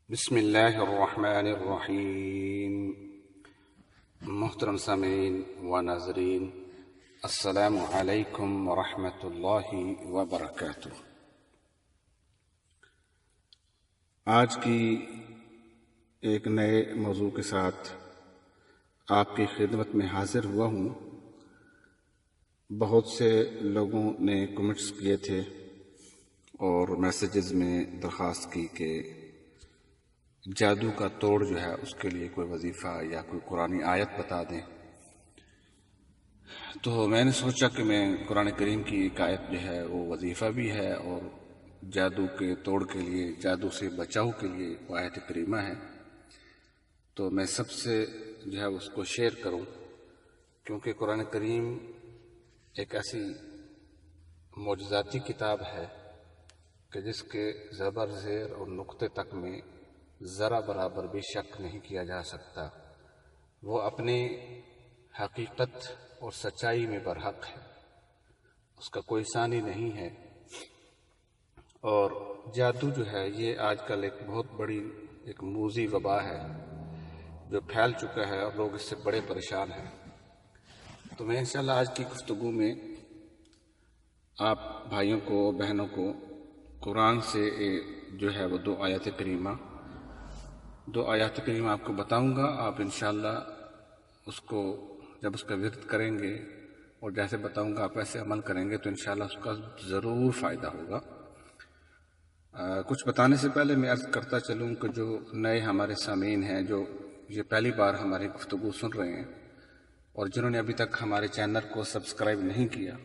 بسم اللہ الرحمن الرحیم۔ محترم سامعین و ناظرین، السلام علیکم ورحمۃ اللہ وبرکاتہ۔ آج کی ایک نئے موضوع کے ساتھ آپ کی خدمت میں حاضر ہوا ہوں۔ بہت سے لوگوں نے کمنٹس کیے تھے اور میسیجز میں درخواست کی کہ جادو کا توڑ جو ہے اس کے لیے کوئی وظیفہ یا کوئی قرآنی آیت بتا دیں۔ تو میں نے سوچا کہ میں قرآن کریم کی ایک آیت جو ہے وہ وظیفہ بھی ہے اور جادو کے توڑ کے لیے، جادو سے بچاؤ کے لیے وہ آیت کریمہ ہے، تو میں سب سے جو ہے اس کو شیئر کروں، کیونکہ قرآن کریم ایک ایسی معجزاتی کتاب ہے کہ جس کے زبر زیر اور نقطے تک میں ذرا برابر بھی شک نہیں کیا جا سکتا۔ وہ اپنی حقیقت اور سچائی میں برحق ہے، اس کا کوئی ثانی نہیں ہے۔ اور جادو جو ہے یہ آج کل ایک بہت بڑی ایک موذی وبا ہے جو پھیل چکا ہے اور لوگ اس سے بڑے پریشان ہیں۔ تو میں انشاءاللہ آج کی گفتگو میں آپ بھائیوں کو، بہنوں کو قرآن سے جو ہے وہ دو آیات کریمہ آپ کو بتاؤں گا۔ آپ انشاءاللہ اس کو جب اس کا ورد کریں گے اور جیسے بتاؤں گا آپ ایسے عمل کریں گے تو انشاءاللہ اس کا ضرور فائدہ ہوگا۔ کچھ بتانے سے پہلے میں عرض کرتا چلوں کہ جو نئے ہمارے سامعین ہیں، جو یہ پہلی بار ہماری گفتگو سن رہے ہیں اور جنہوں نے ابھی تک ہمارے چینل کو سبسکرائب نہیں کیا،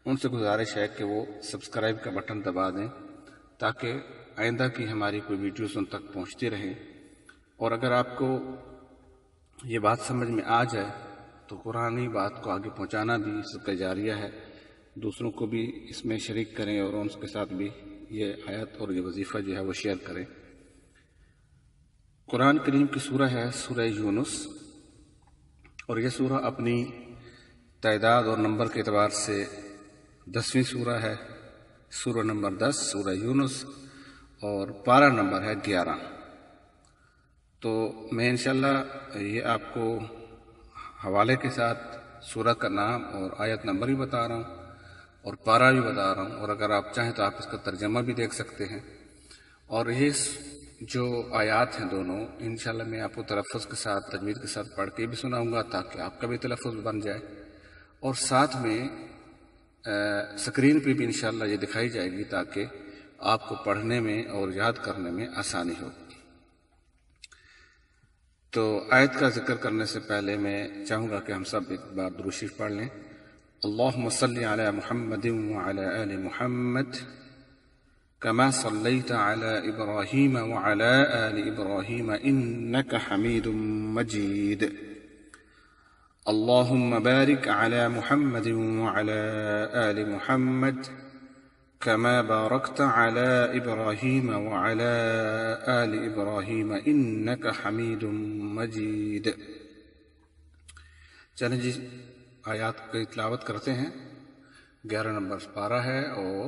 ان سے گزارش ہے کہ وہ سبسکرائب کا بٹن دبا دیں تاکہ آئندہ کی ہماری کوئی ویڈیوز ان تک پہنچتی رہیں۔ اور اگر آپ کو یہ بات سمجھ میں آ جائے تو قرآنی بات کو آگے پہنچانا بھی اس کا جاریہ ہے، دوسروں کو بھی اس میں شریک کریں اور ان کے ساتھ بھی یہ آیت اور یہ وظیفہ جو ہے وہ شیئر کریں۔ قرآن کریم کی سورہ ہے سورہ یونس، اور یہ سورہ اپنی تعداد اور نمبر کے اعتبار سے 10ویں سورہ ہے، سورہ نمبر 10 سورہ یونس، اور پارہ نمبر ہے 11۔ تو میں انشاءاللہ یہ آپ کو حوالے کے ساتھ سورہ کا نام اور آیت نمبر بھی بتا رہا ہوں اور پارہ بھی بتا رہا ہوں، اور اگر آپ چاہیں تو آپ اس کا ترجمہ بھی دیکھ سکتے ہیں۔ اور یہ جو آیات ہیں دونوں انشاءاللہ میں آپ کو تلفظ کے ساتھ، تجوید کے ساتھ پڑھ کے بھی سناؤں گا تاکہ آپ کا بھی تلفظ بن جائے، اور ساتھ میں سکرین پہ بھی انشاءاللہ یہ دکھائی جائے گی تاکہ آپ کو پڑھنے میں اور یاد کرنے میں آسانی ہو۔ تو آیت کا ذکر کرنے سے پہلے میں چاہوں گا کہ ہم سب ایک بار درود شریف پڑھ لیں۔ اللہم صلی علی محمد وعلی آل محمد کما صلیت علی ابراہیم وعلی آل ابراہیم انک حمید مجید۔ اللہم بارک علی محمد وعلی آل محمد كما باركت على إبراهيم وعلى آل إبراهيم إنك حميد مجيد۔ چلیں جی آیات کی تلاوت کرتے ہیں۔ 11 نمبر پارہ ہے اور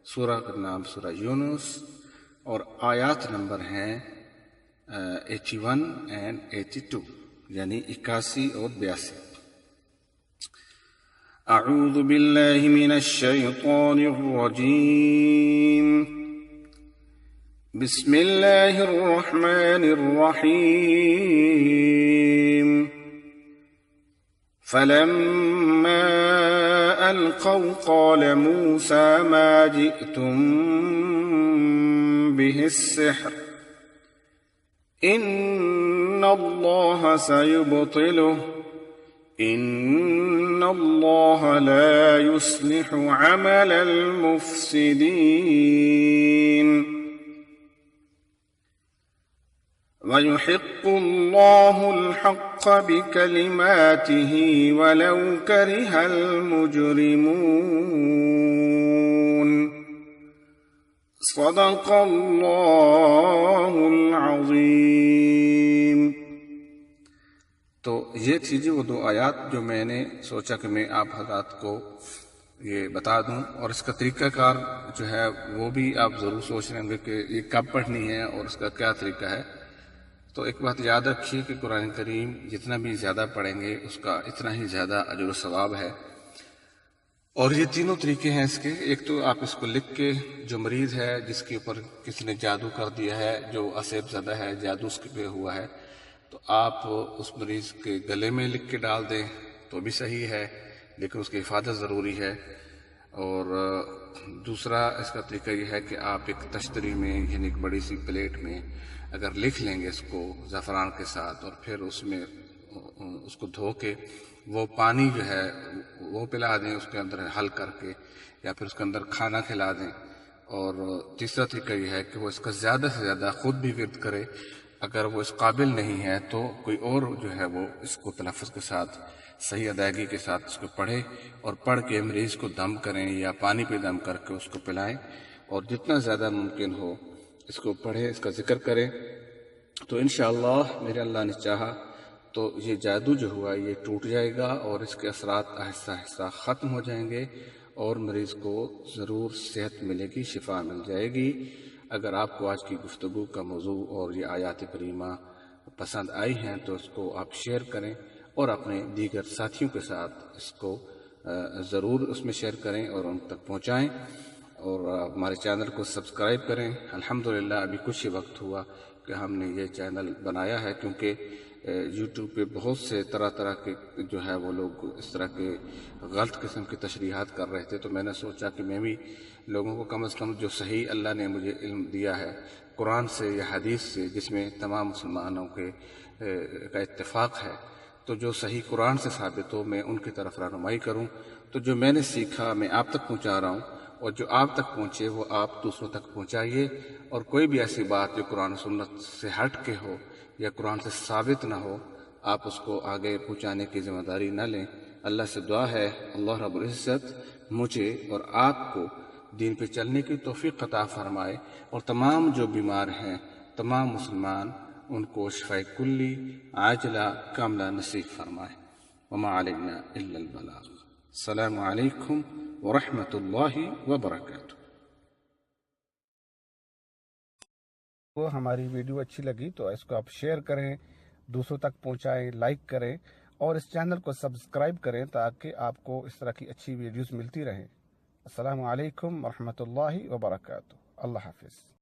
سورہ کا نام سورہ یونس، اور آیات نمبر ہیں 81 and 82، یعنی 81 اور 82۔ اعوذ باللہ من الشیطان الرجیم، بسم اللہ الرحمن الرحیم۔ فلما القوا قال موسى ما جئتم به السحر ان اللہ سيبطله ان اللہ لا يصلح عمل المفسدین ويحق اللہ الحق بکلماته ولو کرہ المجرمون۔ صدق اللہ العظیم۔ تو یہ تھی جی وہ دو آیات جو میں نے سوچا کہ میں آپ حضرات کو یہ بتا دوں، اور اس کا طریقہ کار جو ہے وہ بھی آپ ضرور سوچ رہے ہوں گے کہ یہ کب پڑھنی ہے اور اس کا کیا طریقہ ہے۔ تو ایک بات یاد رکھیے کہ قرآن کریم جتنا بھی زیادہ پڑھیں گے اس کا اتنا ہی زیادہ اجر و ثواب ہے۔ اور یہ تینوں طریقے ہیں اس کے، ایک تو آپ اس کو لکھ کے، جو مریض ہے جس کے اوپر کسی نے جادو کر دیا ہے، جو اسیب زدہ ہے، جادو اس کے پہ ہوا ہے، تو آپ اس مریض کے گلے میں لکھ کے ڈال دیں تو بھی صحیح ہے، لیکن اس کی حفاظت ضروری ہے۔ اور دوسرا اس کا طریقہ یہ ہے کہ آپ ایک تشتری میں، یعنی ایک بڑی سی پلیٹ میں اگر لکھ لیں گے اس کو زعفران کے ساتھ، اور پھر اس میں اس کو دھو کے وہ پانی جو ہے وہ پلا دیں اس کے اندر حل کر کے، یا پھر اس کے اندر کھانا کھلا دیں۔ اور تیسرا طریقہ یہ ہے کہ وہ اس کا زیادہ سے زیادہ خود بھی ورد کرے، اگر وہ اس قابل نہیں ہے تو کوئی اور جو ہے وہ اس کو تلفظ کے ساتھ، صحیح ادائیگی کے ساتھ اس کو پڑھے، اور پڑھ کے مریض کو دم کریں یا پانی پہ دم کر کے اس کو پلائیں، اور جتنا زیادہ ممکن ہو اس کو پڑھیں، اس کا ذکر کریں، تو انشاءاللہ میرے اللہ نے چاہا تو یہ جادو جو ہوا یہ ٹوٹ جائے گا، اور اس کے اثرات آہستہ آہستہ ختم ہو جائیں گے، اور مریض کو ضرور صحت ملے گی، شفا مل جائے گی۔ اگر آپ کو آج کی گفتگو کا موضوع اور یہ آیات کریمہ پسند آئی ہیں تو اس کو آپ شیئر کریں، اور اپنے دیگر ساتھیوں کے ساتھ اس کو ضرور اس میں شیئر کریں اور ان تک پہنچائیں، اور ہمارے چینل کو سبسکرائب کریں۔ الحمدللہ ابھی کچھ ہی وقت ہوا کہ ہم نے یہ چینل بنایا ہے، کیونکہ یوٹیوب پہ بہت سے طرح طرح کے جو ہے وہ لوگ اس طرح کے غلط قسم کی تشریحات کر رہے تھے، تو میں نے سوچا کہ میں بھی لوگوں کو کم از کم جو صحیح اللہ نے مجھے علم دیا ہے قرآن سے یا حدیث سے، جس میں تمام مسلمانوں کا اتفاق ہے، تو جو صحیح قرآن سے ثابت ہو میں ان کی طرف رہنمائی کروں۔ تو جو میں نے سیکھا میں آپ تک پہنچا رہا ہوں، اور جو آپ تک پہنچے وہ آپ دوسروں تک پہنچائیے، اور کوئی بھی ایسی بات جو قرآن و سنت سے ہٹ کے ہو یا قرآن سے ثابت نہ ہو، آپ اس کو آگے پہنچانے کی ذمہ داری نہ لیں۔ اللہ سے دعا ہے اللہ رب العزت مجھے اور آپ کو دین پہ چلنے کی توفیق عطا فرمائے، اور تمام جو بیمار ہیں، تمام مسلمان، ان کو شفاء کلی عاجلہ کاملہ نصیب فرمائے۔ وما علینا الا البلاغ۔ السلام علیکم ورحمۃ اللہ وبرکاتہ۔ کو ہماری ویڈیو اچھی لگی تو اس کو آپ شیئر کریں، دوسروں تک پہنچائیں، لائک کریں، اور اس چینل کو سبسکرائب کریں تاکہ آپ کو اس طرح کی اچھی ویڈیوز ملتی رہیں۔ السلام علیکم ورحمۃ اللہ وبرکاتہ۔ اللہ حافظ۔